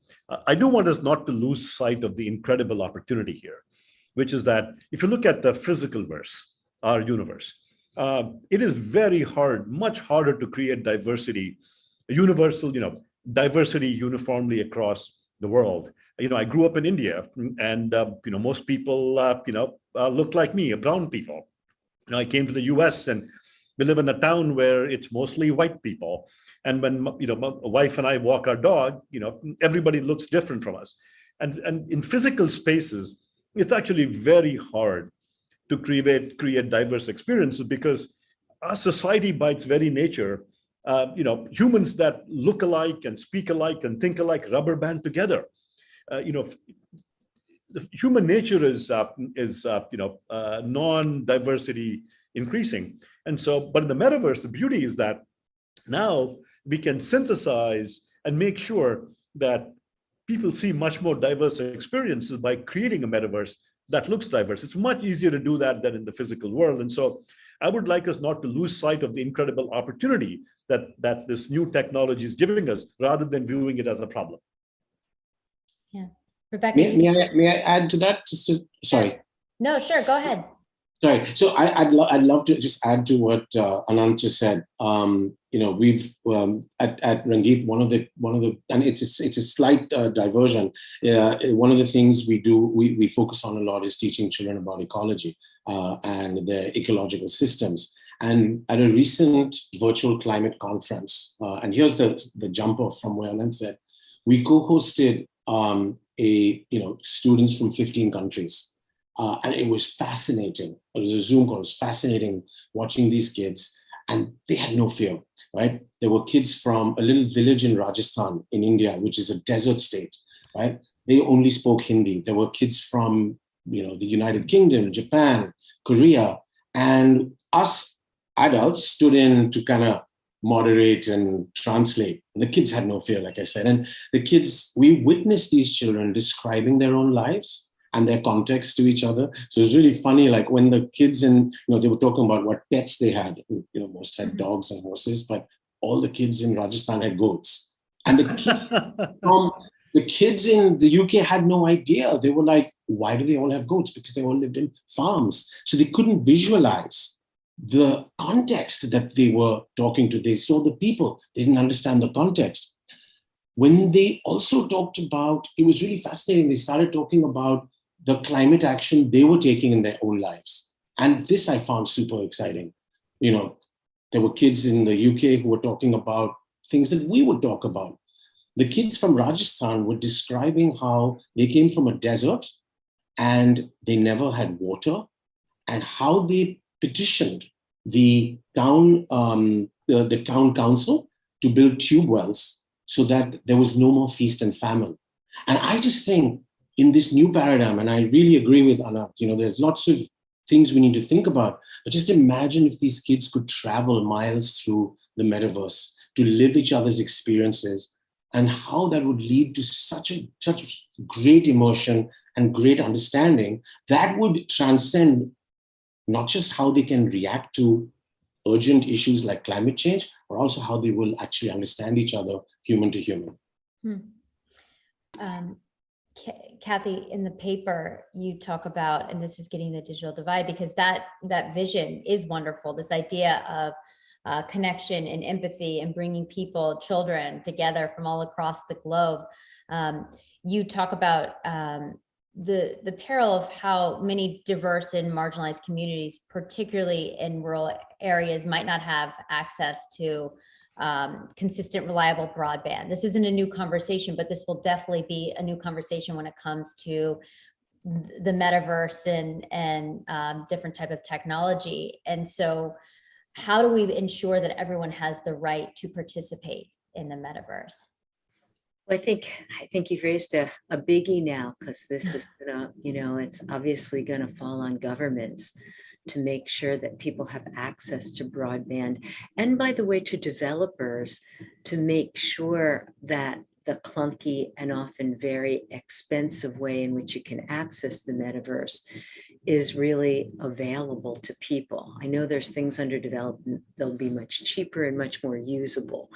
I do want us not to lose sight of the incredible opportunity here, which is that if you look at the physical verse, our universe, it is very hard, much harder to create diversity, universal, diversity uniformly across the world. I grew up in India, and most people, look like me, brown people. I came to the U.S. and we live in a town where it's mostly white people. And when my wife and I walk our dog, everybody looks different from us. And in physical spaces, it's actually very hard to create diverse experiences because our society, by its very nature, humans that look alike and speak alike and think alike rubber band together. The human nature is non-diversity increasing. And so, but in the metaverse, the beauty is that now we can synthesize and make sure that people see much more diverse experiences by creating a metaverse that looks diverse. It's much easier to do that than in the physical world. And so I would like us not to lose sight of the incredible opportunity that this new technology is giving us rather than viewing it as a problem. Yeah, Rebecca, May I add to that? Sorry. No, sure, go ahead. Sorry. So I'd love to just add to what Anant just said. We've at Rangeet, one of the and it's a slight diversion. One of the things we focus on a lot is teaching children about ecology and their ecological systems. And at a recent virtual climate conference, and here's the jump off from where Anant said, we co-hosted students from 15 countries. And it was fascinating. It was a Zoom call. It was fascinating watching these kids, and they had no fear, right? There were kids from a little village in Rajasthan in India, which is a desert state, right? They only spoke Hindi. There were kids from, the United Kingdom, Japan, Korea, and us adults stood in to kind of moderate and translate. The kids had no fear, like I said. And the kids, we witnessed these children describing their own lives and their context to each other. So it was really funny, like when the kids they were talking about what pets they had. Most had dogs and horses, but all the kids in Rajasthan had goats. And the kids in the UK had no idea. They were like, why do they all have goats? Because they all lived in farms. So they couldn't visualize the context that they were talking to. They saw the people, they didn't understand the context. When they also talked about, it was really fascinating, they started talking about the climate action they were taking in their own lives. And this I found super exciting. There were kids in the UK who were talking about things that we would talk about. The kids from Rajasthan were describing how they came from a desert and they never had water, and how they petitioned the town, the town council to build tube wells so that there was no more feast and famine. And I just think in this new paradigm, and I really agree with Anant, there's lots of things we need to think about, but just imagine if these kids could travel miles through the metaverse to live each other's experiences, and how that would lead to such great emotion and great understanding that would transcend not just how they can react to urgent issues like climate change, but also how they will actually understand each other human to human. Kathy, in the paper, you talk about, and this is getting the digital divide, because that vision is wonderful. This idea of connection and empathy and bringing people, children together from all across the globe. You talk about the peril of how many diverse and marginalized communities, particularly in rural areas, might not have access to consistent, reliable broadband. This isn't a new conversation, but this will definitely be a new conversation when it comes to the metaverse and different type of technology. And so how do we ensure that everyone has the right to participate in the metaverse? Well, I think you've raised a biggie now, because this is gonna, it's obviously gonna fall on governments to make sure that people have access to broadband. And by the way, to developers to make sure that the clunky and often very expensive way in which you can access the metaverse is really available to people. I know there's things under development, they'll be much cheaper and much more usable.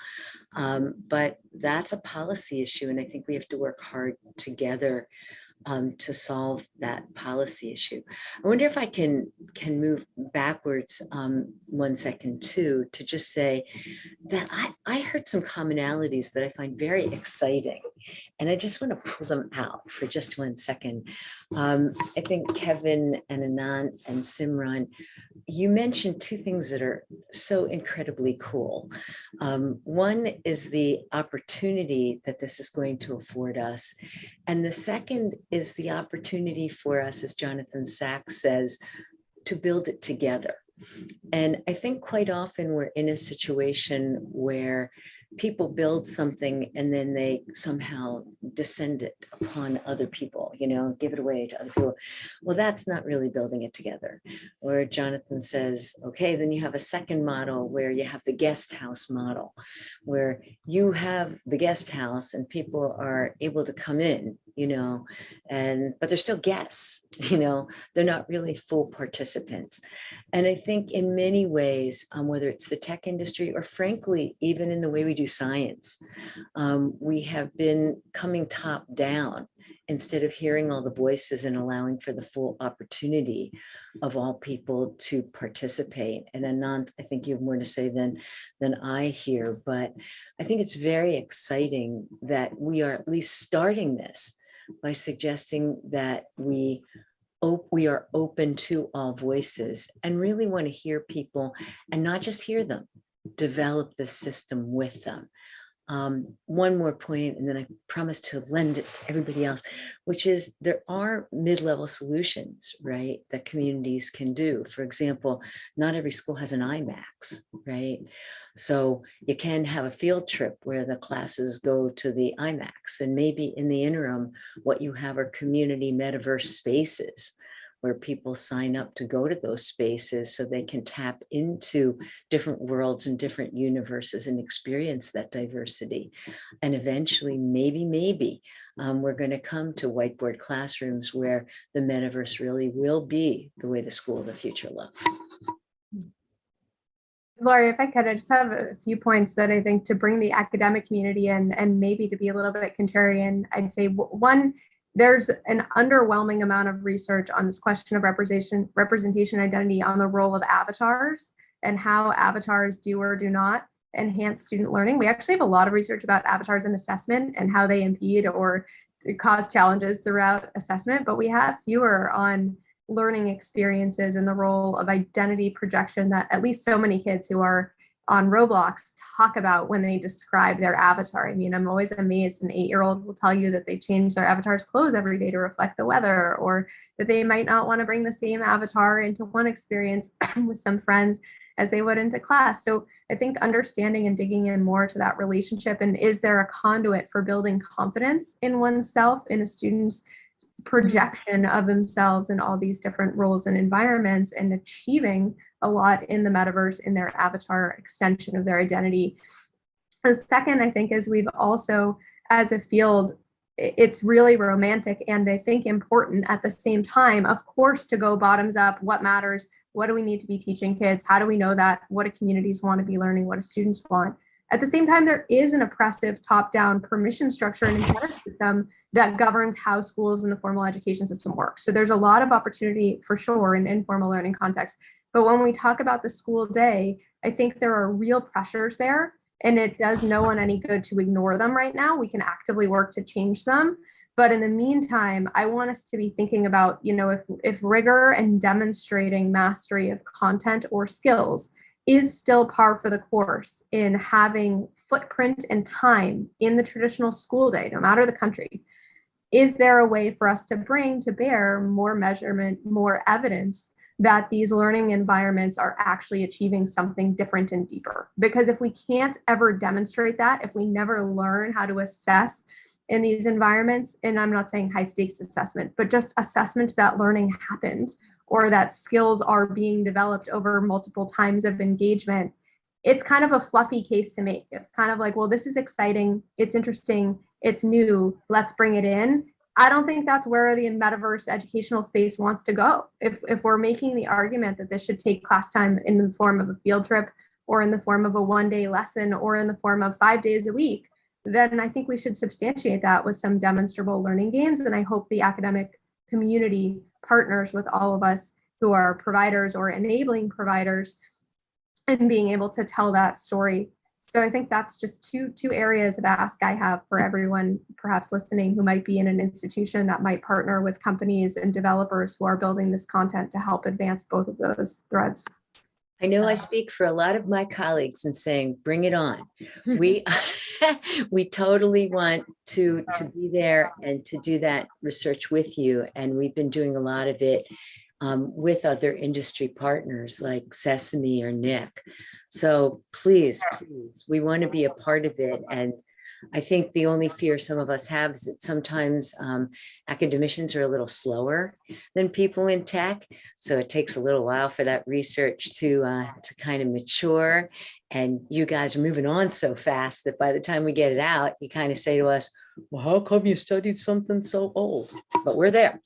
But that's a policy issue. And I think we have to work hard together to solve that policy issue. I wonder if I can move backwards 1 second too, to just say that I heard some commonalities that I find very exciting. And I just want to pull them out for just 1 second. I think Kevin and Anant and Simran, you mentioned two things that are so incredibly cool. One is the opportunity that this is going to afford us. And the second is the opportunity for us, as Jonathan Sachs says, to build it together. And I think quite often we're in a situation where people build something and then they somehow descend it upon other people, give it away to other people. Well, that's not really building it together. Or Jonathan says, okay, then you have a second model where you have the guest house model, where you have the guest house and people are able to come in, but they're still guests, they're not really full participants. And I think in many ways, whether it's the tech industry or frankly, even in the way we do science, we have been coming top down instead of hearing all the voices and allowing for the full opportunity of all people to participate. And Anand, I think you have more to say than I hear, but I think it's very exciting that we are at least starting this by suggesting that we are open to all voices and really want to hear people and not just hear them, develop the system with them. One more point, and then I promise to lend it to everybody else, which is there are mid-level solutions, right, that communities can do. For example, not every school has an IMAX, right? So you can have a field trip where the classes go to the IMAX, and maybe in the interim, what you have are community metaverse spaces where people sign up to go to those spaces so they can tap into different worlds and different universes and experience that diversity. And eventually, maybe we're going to come to whiteboard classrooms where the metaverse really will be the way the school of the future looks. Laurie, if I could, I just have a few points that I think to bring the academic community in and maybe to be a little bit contrarian. I'd say one, there's an underwhelming amount of research on this question of representation identity on the role of avatars and how avatars do or do not enhance student learning. We actually have a lot of research about avatars in assessment and how they impede or cause challenges throughout assessment, but we have fewer on learning experiences and the role of identity projection that at least so many kids who are on Roblox talk about when they describe their avatar. I mean, I'm always amazed an 8-year-old will tell you that they change their avatar's clothes every day to reflect the weather, or that they might not want to bring the same avatar into one experience with some friends as they would into class. So I think understanding and digging in more to that relationship, and is there a conduit for building confidence in oneself, in a student's projection of themselves in all these different roles and environments, and achieving a lot in the metaverse in their avatar extension of their identity. The second, I think, is we've also, as a field, it's really romantic and I think important at the same time, of course, to go bottoms up. What matters? What do we need to be teaching kids? How do we know that? What do communities want to be learning? What do students want? At the same time, there is an oppressive top-down permission structure and incentive system that governs how schools and the formal education system work. So there's a lot of opportunity for sure in informal learning context. But when we talk about the school day, I think there are real pressures there, and it does no one any good to ignore them right now. We can actively work to change them. But in the meantime, I want us to be thinking about, if rigor and demonstrating mastery of content or skills is still par for the course in having footprint and time in the traditional school day, no matter the country, is there a way for us to bring to bear more measurement, more evidence that these learning environments are actually achieving something different and deeper? Because if we can't ever demonstrate that, if we never learn how to assess in these environments, and I'm not saying high stakes assessment, but just assessment that learning happened, or that skills are being developed over multiple times of engagement, it's kind of a fluffy case to make. It's kind of like, well, this is exciting, it's interesting, it's new, let's bring it in. I don't think that's where the metaverse educational space wants to go. If we're making the argument that this should take class time in the form of a field trip, or in the form of a one-day lesson, or in the form of 5 days a week, then I think we should substantiate that with some demonstrable learning gains. And I hope the academic community partners with all of us who are providers or enabling providers and being able to tell that story. So I think that's just two areas of ask I have for everyone perhaps listening who might be in an institution that might partner with companies and developers who are building this content to help advance both of those threads. I know I speak for a lot of my colleagues in saying, bring it on. We totally want to be there and to do that research with you. And we've been doing a lot of it with other industry partners like Sesame or Nick. So please, we want to be a part of it. And I think the only fear some of us have is that sometimes academicians are a little slower than people in tech. So it takes a little while for that research to kind of mature And you guys are moving on so fast that by the time we get it out, you kind of say to us, well, how come you studied something so old? But we're there.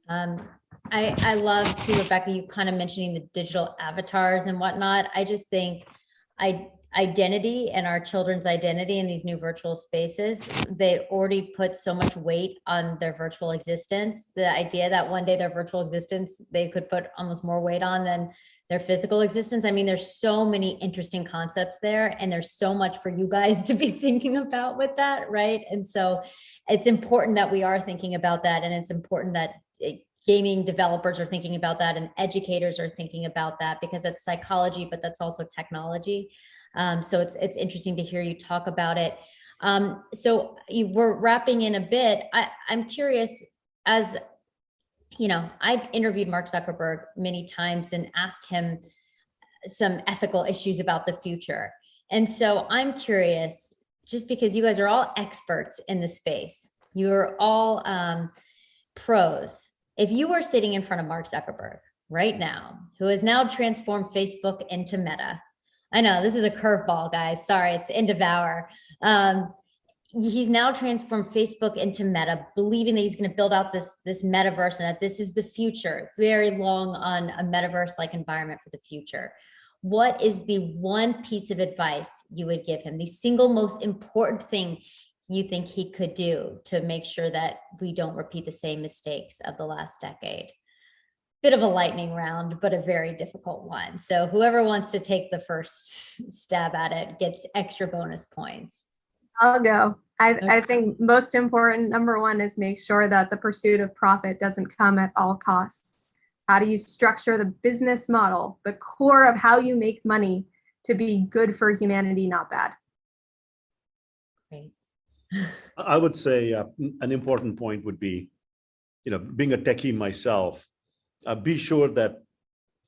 I love too, Rebecca, you kind of mentioning the digital avatars and whatnot. I just think identity and our children's identity in these new virtual spaces, they already put so much weight on their virtual existence. The idea that one day their virtual existence, they could put almost more weight on than their physical existence. I mean, there's so many interesting concepts there, and there's so much for you guys to be thinking about with that, right? And so it's important that we are thinking about that, and it's important that gaming developers are thinking about that, and educators are thinking about that, because it's psychology, but that's also technology. So it's interesting to hear you talk about it. So we're wrapping in a bit. I'm curious, as you know, I've interviewed Mark Zuckerberg many times and asked him some ethical issues about the future. And so I'm curious, just because you guys are all experts in the space, you're all pros. If you were sitting in front of Mark Zuckerberg right now, who has now transformed Facebook into Meta, I know this is a curveball, guys. Sorry, it's end of hour. He's now transformed Facebook into Meta, believing that he's going to build out this metaverse and that this is the future, very long on a metaverse-like environment for the future. What is the one piece of advice you would give him, the single most important thing you think he could do to make sure that we don't repeat the same mistakes of the last decade? Bit of a lightning round, but a very difficult one. So whoever wants to take the first stab at it gets extra bonus points. I'll go. I think most important, number one, is make sure that the pursuit of profit doesn't come at all costs. How do you structure the business model, the core of how you make money, to be good for humanity, not bad? Great. I would say an important point would be, being a techie myself, be sure that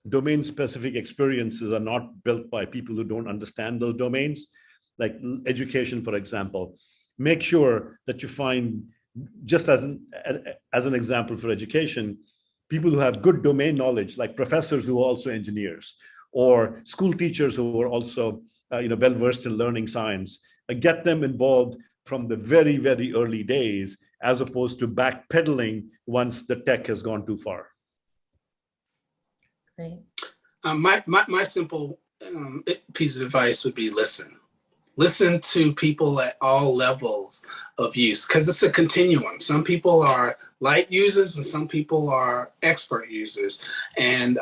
domain-specific experiences are not built by people who don't understand those domains, like education, for example. Make sure that you find, just as an example for education, people who have good domain knowledge, like professors who are also engineers, or school teachers who are also well-versed in learning science. Get them involved from the very, very early days, as opposed to backpedaling once the tech has gone too far. Great. My simple piece of advice would be listen. Listen to people at all levels of use, because it's a continuum. Some people are light users and some people are expert users. And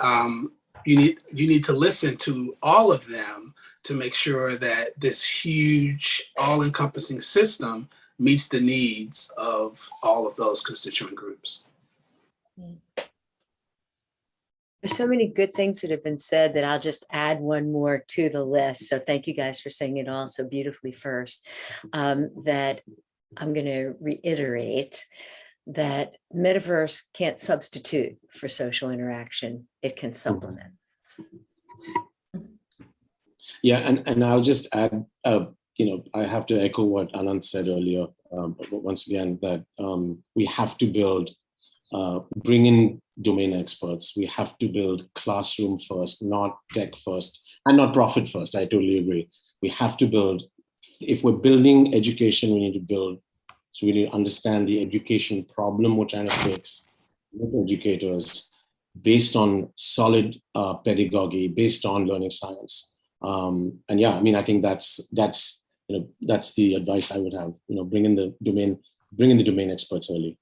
you need to listen to all of them to make sure that this huge, all-encompassing system meets the needs of all of those constituent groups. There's so many good things that have been said that I'll just add one more to the list. So thank you guys for saying it all so beautifully first. That I'm going to reiterate that metaverse can't substitute for social interaction. It can supplement. Yeah, and I'll just add, I have to echo what Anand said earlier, but once again, that we have to bring in domain experts. We have to build classroom first, not tech first, and not profit first. I totally agree. We have to build, if we're building education, we need to build, so we need to understand the education problem we're trying to fix with educators based on solid pedagogy, based on learning science. And yeah, I mean, I think that's the advice I would have, bring in the domain experts early.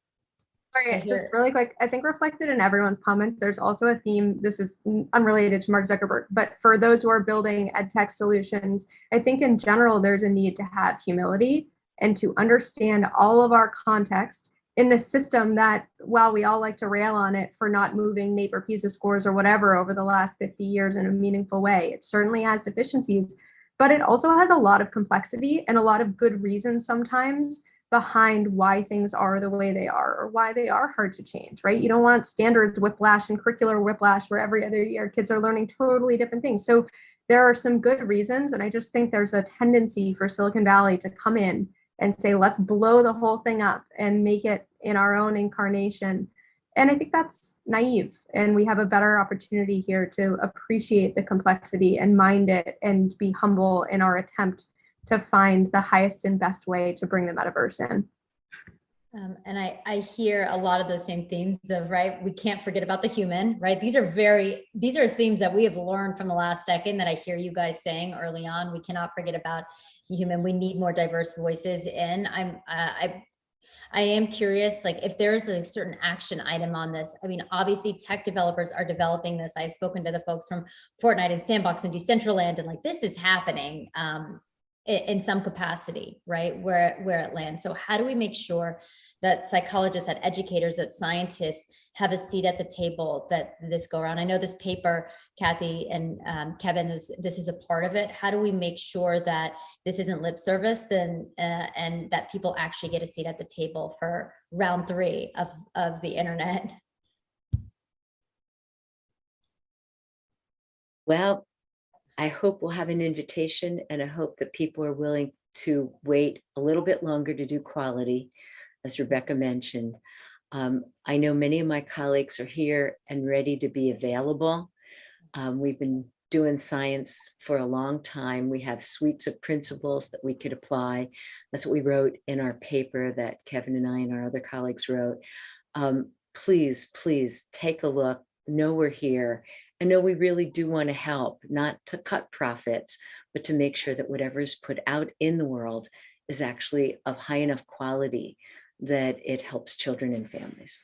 Sorry, just really quick, I think reflected in everyone's comments, there's also a theme, this is unrelated to Mark Zuckerberg, but for those who are building ed tech solutions, I think in general, there's a need to have humility and to understand all of our context in the system that, while we all like to rail on it for not moving NAEP or PISA scores or whatever over the last 50 years in a meaningful way, it certainly has deficiencies, but it also has a lot of complexity and a lot of good reasons sometimes behind why things are the way they are, or why they are hard to change, right? You don't want standards whiplash and curricular whiplash where every other year kids are learning totally different things. So there are some good reasons. And I just think there's a tendency for Silicon Valley to come in and say, let's blow the whole thing up and make it in our own incarnation. And I think that's naive. And we have a better opportunity here to appreciate the complexity and mind it and be humble in our attempt to find the highest and best way to bring the metaverse in. And I hear a lot of those same themes of, right, we can't forget about the human, right? These are themes that we have learned from the last decade that I hear you guys saying early on. We cannot forget about the human. We need more diverse voices in. I am curious, like, if there's a certain action item on this. I mean, obviously tech developers are developing this. I've spoken to the folks from Fortnite and Sandbox and Decentraland, and like, this is happening in some capacity, right? Where it lands. So how do we make sure that psychologists, that educators, that scientists have a seat at the table that this go around? I know this paper, Kathy and Kevin, this is a part of it. How do we make sure that this isn't lip service and that people actually get a seat at the table for round 3 of the internet? Well, I hope we'll have an invitation, and I hope that people are willing to wait a little bit longer to do quality, as Rebecca mentioned. I know many of my colleagues are here and ready to be available. We've been doing science for a long time. We have suites of principles that we could apply. That's what we wrote in our paper that Kevin and I and our other colleagues wrote. Please, please take a look. Know we're here. I know we really do want to help, not to cut profits, but to make sure that whatever is put out in the world is actually of high enough quality that it helps children and families.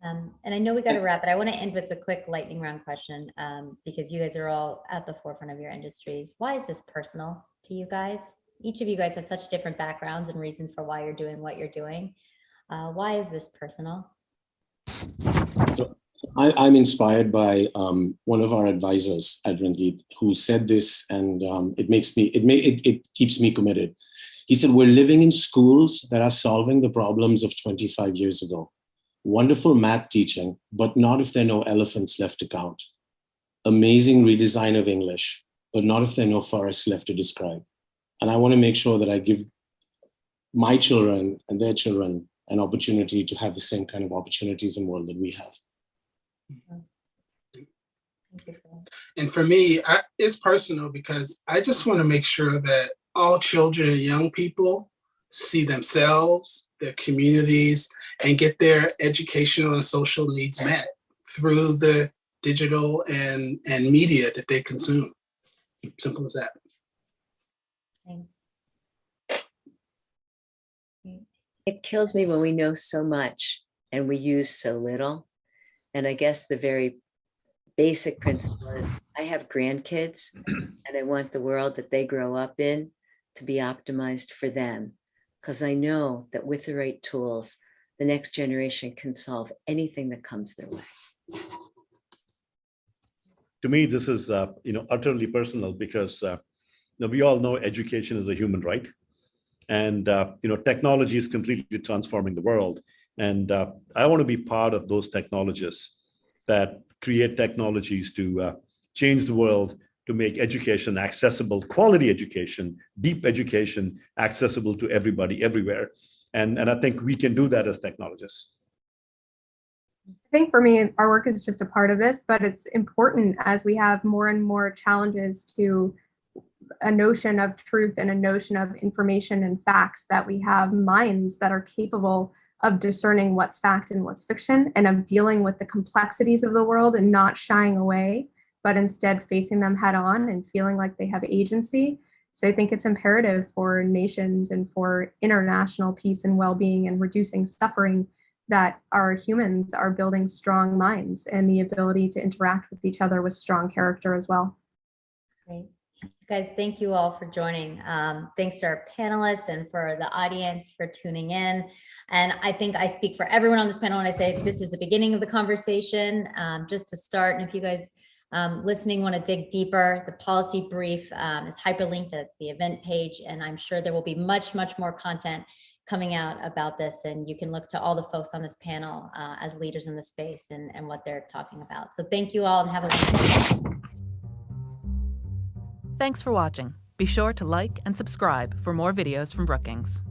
And I know we got to wrap it. I want to end with a quick lightning round question because you guys are all at the forefront of your industries. Why is this personal to you guys? Each of you guys have such different backgrounds and reasons for why you're doing what you're doing. Why is this personal? I'm inspired by one of our advisors at Ranjit, who said this, and it keeps me committed. He said, we're living in schools that are solving the problems of 25 years ago. Wonderful math teaching, but not if there are no elephants left to count. Amazing redesign of English, but not if there are no forests left to describe. And I want to make sure that I give my children and their children an opportunity to have the same kind of opportunities in the world that we have. And for me, it's personal because I just want to make sure that all children and young people see themselves, their communities, and get their educational and social needs met through the digital and media that they consume. Simple as that. It kills me when we know so much and we use so little. And I guess the very basic principle is I have grandkids and I want the world that they grow up in to be optimized for them, because I know that with the right tools, the next generation can solve anything that comes their way. To me, this is utterly personal because we all know education is a human right, and technology is completely transforming the world. And I want to be part of those technologists that create technologies to change the world, to make education accessible, quality education, deep education accessible to everybody, everywhere. And I think we can do that as technologists. I think for me, our work is just a part of this, but it's important as we have more and more challenges to a notion of truth and a notion of information and facts, that we have minds that are capable of discerning what's fact and what's fiction, and of dealing with the complexities of the world and not shying away, but instead facing them head on and feeling like they have agency. So I think it's imperative for nations and for international peace and well-being and reducing suffering that our humans are building strong minds and the ability to interact with each other with strong character as well. Great. Guys, thank you all for joining. Thanks to our panelists and for the audience for tuning in. And I think I speak for everyone on this panel when I say this is the beginning of the conversation, just to start. And if you guys listening want to dig deeper, the policy brief is hyperlinked at the event page, and I'm sure there will be much, much more content coming out about this, and you can look to all the folks on this panel as leaders in the space and what they're talking about. So thank you all and have a wonderful day. Thanks for watching. Be sure to like and subscribe for more videos from Brookings.